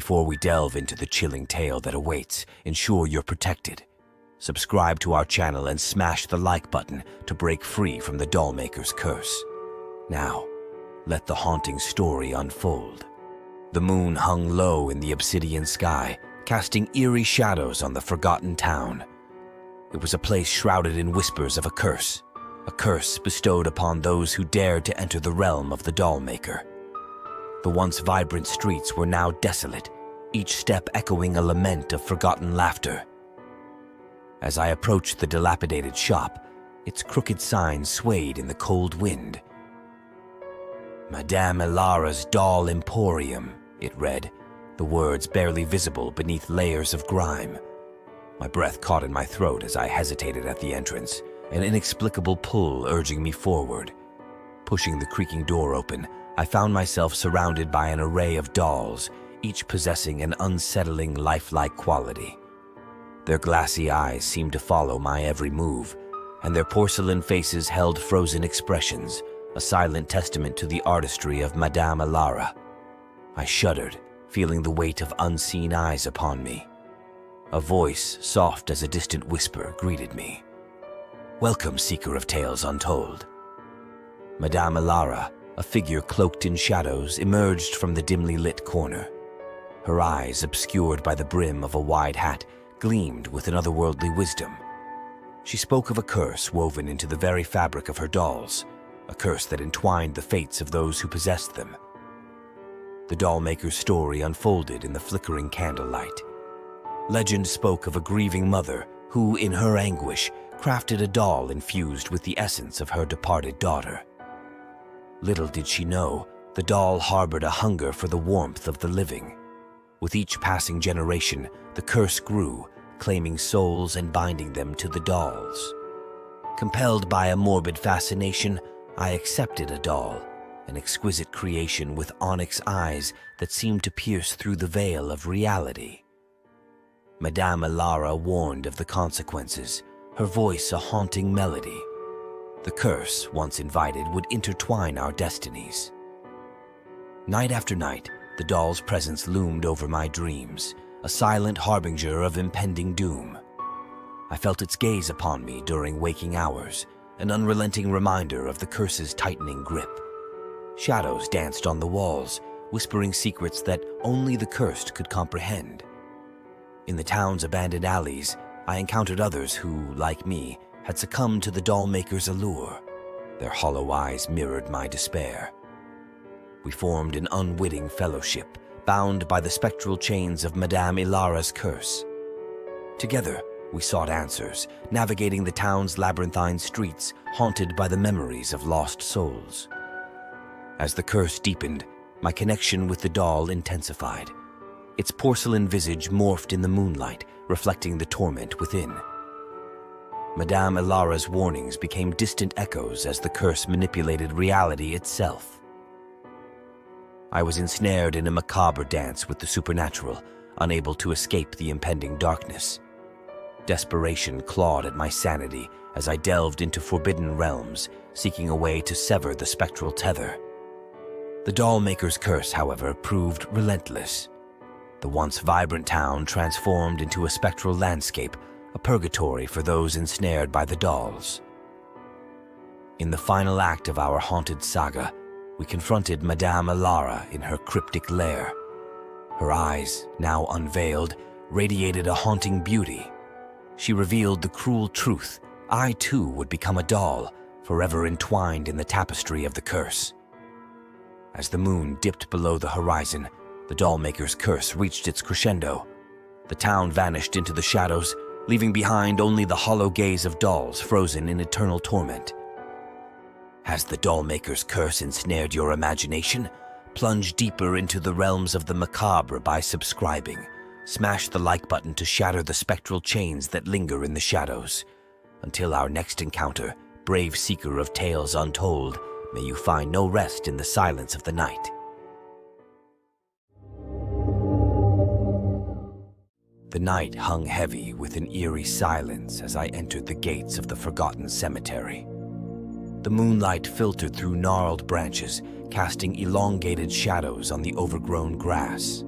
Before we delve into the chilling tale that awaits, ensure you're protected. Subscribe to our channel and smash the like button to break free from the Dollmakers Curse. Now, let the haunting story unfold. The moon hung low in the obsidian sky, casting eerie shadows on the forgotten town. It was a place shrouded in whispers of a curse bestowed upon those who dared to enter the realm of the Dollmaker. The once vibrant streets were now desolate, each step echoing a lament of forgotten laughter. As I approached the dilapidated shop, its crooked sign swayed in the cold wind. Madame Elara's Doll Emporium, it read, the words barely visible beneath layers of grime. My breath caught in my throat as I hesitated at the entrance, an inexplicable pull urging me forward. Pushing the creaking door open, I found myself surrounded by an array of dolls, each possessing an unsettling, lifelike quality. Their glassy eyes seemed to follow my every move, and their porcelain faces held frozen expressions, a silent testament to the artistry of Madame Elara. I shuddered, feeling the weight of unseen eyes upon me. A voice, soft as a distant whisper, greeted me. "Welcome, seeker of tales untold." Madame Elara, a figure cloaked in shadows, emerged from the dimly lit corner. Her eyes, obscured by the brim of a wide hat, gleamed with an otherworldly wisdom. She spoke of a curse woven into the very fabric of her dolls, a curse that entwined the fates of those who possessed them. The Dollmaker's story unfolded in the flickering candlelight. Legend spoke of a grieving mother who, in her anguish, crafted a doll infused with the essence of her departed daughter. Little did she know, the doll harbored a hunger for the warmth of the living. With each passing generation, the curse grew, claiming souls and binding them to the dolls. Compelled by a morbid fascination, I accepted a doll, an exquisite creation with onyx eyes that seemed to pierce through the veil of reality. Madame Elara warned of the consequences, her voice a haunting melody. The curse, once invited, would intertwine our destinies. Night after night, the doll's presence loomed over my dreams, a silent harbinger of impending doom. I felt its gaze upon me during waking hours, an unrelenting reminder of the curse's tightening grip. Shadows danced on the walls, whispering secrets that only the cursed could comprehend. In the town's abandoned alleys, I encountered others who, like me, had succumbed to the Dollmaker's allure. Their hollow eyes mirrored my despair. We formed an unwitting fellowship, bound by the spectral chains of Madame Elara's curse. Together, we sought answers, navigating the town's labyrinthine streets, haunted by the memories of lost souls. As the curse deepened, my connection with the doll intensified. Its porcelain visage morphed in the moonlight, reflecting the torment within. Madame Elara's warnings became distant echoes as the curse manipulated reality itself. I was ensnared in a macabre dance with the supernatural, unable to escape the impending darkness. Desperation clawed at my sanity as I delved into forbidden realms, seeking a way to sever the spectral tether. The Dollmaker's Curse, however, proved relentless. The once vibrant town transformed into a spectral landscape, a purgatory for those ensnared by the dolls. In the final act of our haunted saga, we confronted Madame Elara in her cryptic lair. Her eyes, now unveiled, radiated a haunting beauty. She revealed the cruel truth: I too would become a doll, forever entwined in the tapestry of the curse. As the moon dipped below the horizon, the Dollmaker's Curse reached its crescendo. The town vanished into the shadows, leaving behind only the hollow gaze of dolls frozen in eternal torment. Has the Dollmaker's Curse ensnared your imagination? Plunge deeper into the realms of the macabre by subscribing. Smash the like button to shatter the spectral chains that linger in the shadows. Until our next encounter, brave seeker of tales untold, may you find no rest in the silence of the night. The night hung heavy with an eerie silence as I entered the gates of the forgotten cemetery. The moonlight filtered through gnarled branches, casting elongated shadows on the overgrown grass.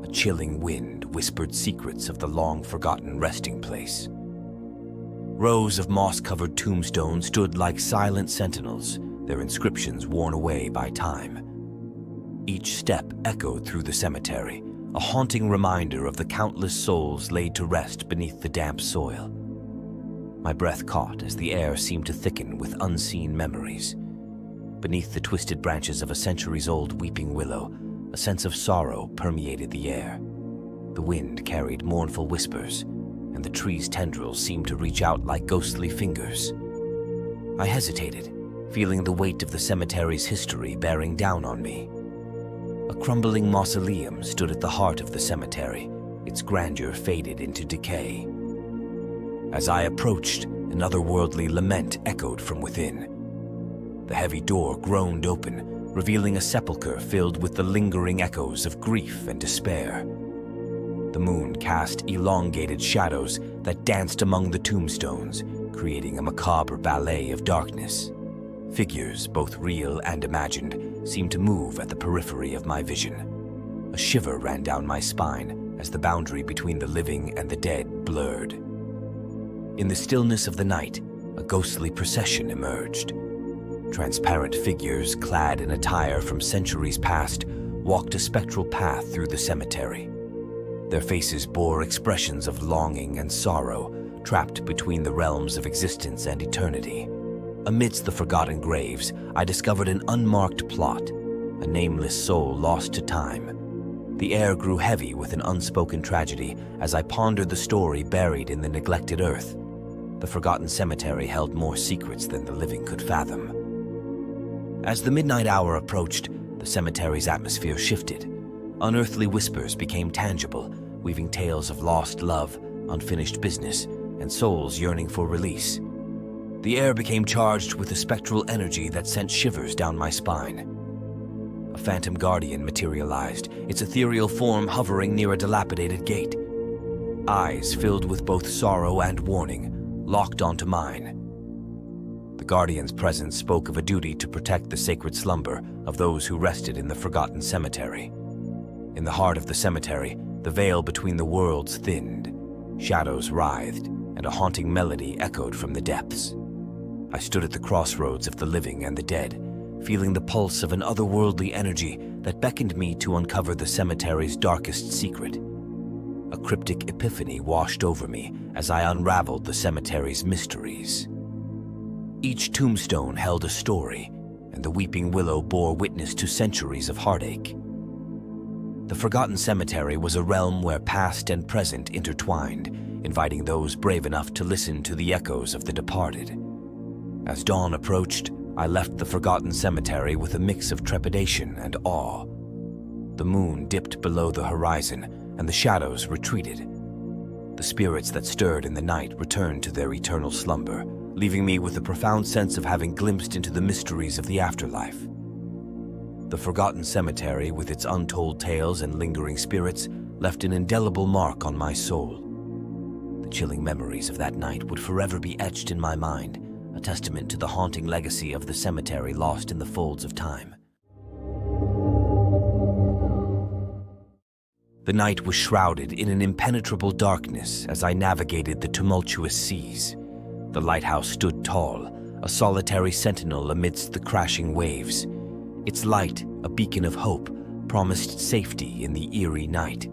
A chilling wind whispered secrets of the long-forgotten resting place. Rows of moss-covered tombstones stood like silent sentinels, their inscriptions worn away by time. Each step echoed through the cemetery, a haunting reminder of the countless souls laid to rest beneath the damp soil. My breath caught as the air seemed to thicken with unseen memories. Beneath the twisted branches of a centuries-old weeping willow, a sense of sorrow permeated the air. The wind carried mournful whispers, and the tree's tendrils seemed to reach out like ghostly fingers. I hesitated, feeling the weight of the cemetery's history bearing down on me. A crumbling mausoleum stood at the heart of the cemetery, its grandeur faded into decay. As I approached, an otherworldly lament echoed from within. The heavy door groaned open, revealing a sepulchre filled with the lingering echoes of grief and despair. The moon cast elongated shadows that danced among the tombstones, creating a macabre ballet of darkness. Figures, both real and imagined, seemed to move at the periphery of my vision. A shiver ran down my spine as the boundary between the living and the dead blurred. In the stillness of the night, a ghostly procession emerged. Transparent figures, clad in attire from centuries past, walked a spectral path through the cemetery. Their faces bore expressions of longing and sorrow, trapped between the realms of existence and eternity. Amidst the forgotten graves, I discovered an unmarked plot, a nameless soul lost to time. The air grew heavy with an unspoken tragedy as I pondered the story buried in the neglected earth. The forgotten cemetery held more secrets than the living could fathom. As the midnight hour approached, the cemetery's atmosphere shifted. Unearthly whispers became tangible, weaving tales of lost love, unfinished business, and souls yearning for release. The air became charged with a spectral energy that sent shivers down my spine. A phantom guardian materialized, its ethereal form hovering near a dilapidated gate. Eyes filled with both sorrow and warning, locked onto mine. The guardian's presence spoke of a duty to protect the sacred slumber of those who rested in the forgotten cemetery. In the heart of the cemetery, the veil between the worlds thinned. Shadows writhed, and a haunting melody echoed from the depths. I stood at the crossroads of the living and the dead, feeling the pulse of an otherworldly energy that beckoned me to uncover the cemetery's darkest secret. A cryptic epiphany washed over me as I unraveled the cemetery's mysteries. Each tombstone held a story, and the weeping willow bore witness to centuries of heartache. The forgotten cemetery was a realm where past and present intertwined, inviting those brave enough to listen to the echoes of the departed. As dawn approached, I left the forgotten cemetery with a mix of trepidation and awe. The moon dipped below the horizon, and the shadows retreated. The spirits that stirred in the night returned to their eternal slumber, leaving me with a profound sense of having glimpsed into the mysteries of the afterlife. The forgotten cemetery, with its untold tales and lingering spirits, left an indelible mark on my soul. The chilling memories of that night would forever be etched in my mind, a testament to the haunting legacy of the cemetery lost in the folds of time. The night was shrouded in an impenetrable darkness as I navigated the tumultuous seas. The lighthouse stood tall, a solitary sentinel amidst the crashing waves. Its light, a beacon of hope, promised safety in the eerie night.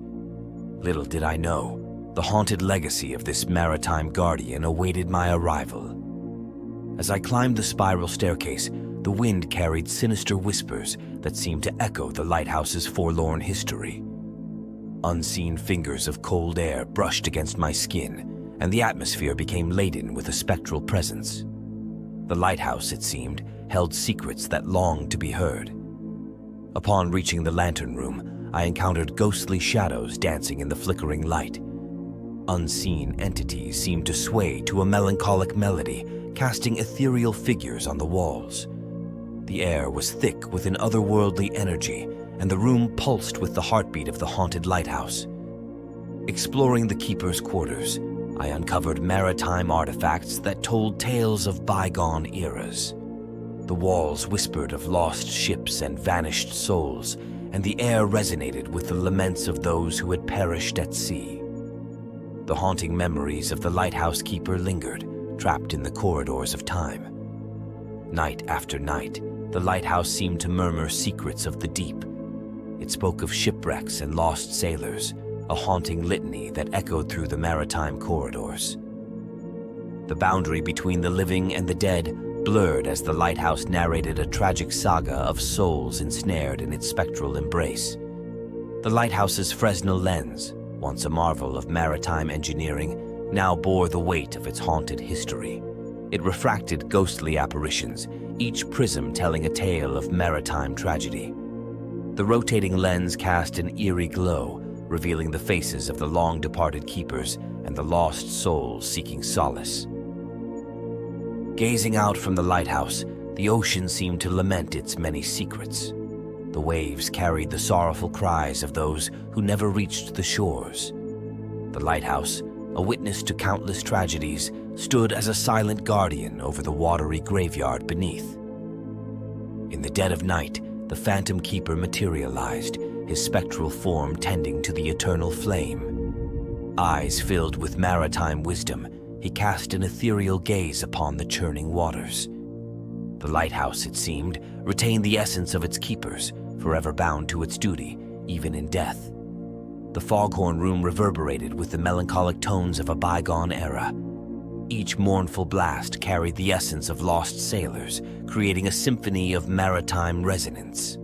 Little did I know, the haunted legacy of this maritime guardian awaited my arrival. As I climbed the spiral staircase, the wind carried sinister whispers that seemed to echo the lighthouse's forlorn history. Unseen fingers of cold air brushed against my skin, and the atmosphere became laden with a spectral presence. The lighthouse, it seemed, held secrets that longed to be heard. Upon reaching the lantern room, I encountered ghostly shadows dancing in the flickering light. Unseen entities seemed to sway to a melancholic melody, casting ethereal figures on the walls. The air was thick with an otherworldly energy, and the room pulsed with the heartbeat of the haunted lighthouse. Exploring the keeper's quarters, I uncovered maritime artifacts that told tales of bygone eras. The walls whispered of lost ships and vanished souls, and the air resonated with the laments of those who had perished at sea. The haunting memories of the lighthouse keeper lingered, trapped in the corridors of time. Night after night, the lighthouse seemed to murmur secrets of the deep. It spoke of shipwrecks and lost sailors, a haunting litany that echoed through the maritime corridors. The boundary between the living and the dead blurred as the lighthouse narrated a tragic saga of souls ensnared in its spectral embrace. The lighthouse's Fresnel lens, once a marvel of maritime engineering, now bore the weight of its haunted history. It refracted ghostly apparitions, each prism telling a tale of maritime tragedy. The rotating lens cast an eerie glow, revealing the faces of the long-departed keepers and the lost souls seeking solace. Gazing out from the lighthouse, the ocean seemed to lament its many secrets. The waves carried the sorrowful cries of those who never reached the shores. The lighthouse, a witness to countless tragedies, stood as a silent guardian over the watery graveyard beneath. In the dead of night, the phantom keeper materialized, his spectral form tending to the eternal flame. Eyes filled with maritime wisdom, he cast an ethereal gaze upon the churning waters. The lighthouse, it seemed, retained the essence of its keepers, forever bound to its duty, even in death. The foghorn room reverberated with the melancholic tones of a bygone era. Each mournful blast carried the essence of lost sailors, creating a symphony of maritime resonance.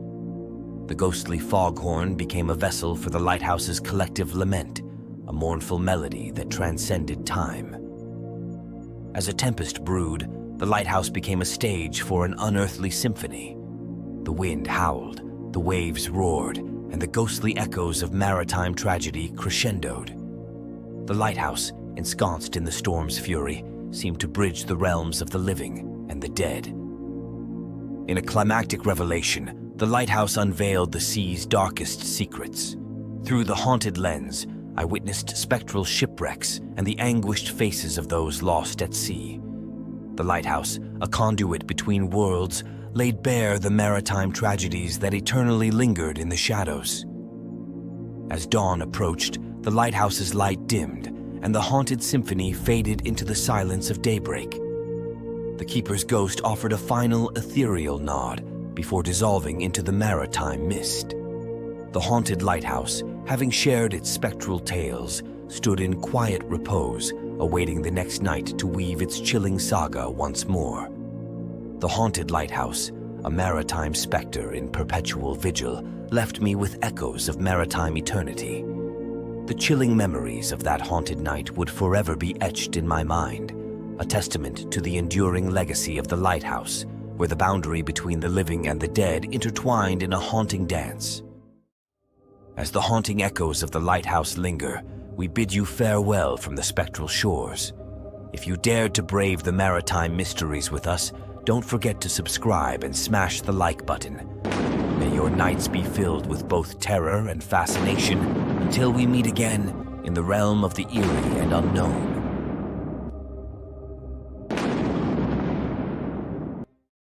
The ghostly foghorn became a vessel for the lighthouse's collective lament, a mournful melody that transcended time. As a tempest brewed, the lighthouse became a stage for an unearthly symphony. The wind howled, the waves roared, and the ghostly echoes of maritime tragedy crescendoed. The lighthouse, ensconced in the storm's fury, seemed to bridge the realms of the living and the dead. In a climactic revelation, the lighthouse unveiled the sea's darkest secrets. Through the haunted lens, I witnessed spectral shipwrecks and the anguished faces of those lost at sea. The lighthouse, a conduit between worlds, laid bare the maritime tragedies that eternally lingered in the shadows. As dawn approached, the lighthouse's light dimmed, and the haunted symphony faded into the silence of daybreak. The keeper's ghost offered a final ethereal nod before dissolving into the maritime mist. The haunted lighthouse, having shared its spectral tales, stood in quiet repose, awaiting the next night to weave its chilling saga once more. The haunted lighthouse, a maritime specter in perpetual vigil, left me with echoes of maritime eternity. The chilling memories of that haunted night would forever be etched in my mind, a testament to the enduring legacy of the lighthouse, where the boundary between the living and the dead intertwined in a haunting dance. As the haunting echoes of the lighthouse linger, we bid you farewell from the spectral shores. If you dared to brave the maritime mysteries with us, don't forget to subscribe and smash the like button. May your nights be filled with both terror and fascination until we meet again in the realm of the eerie and unknown.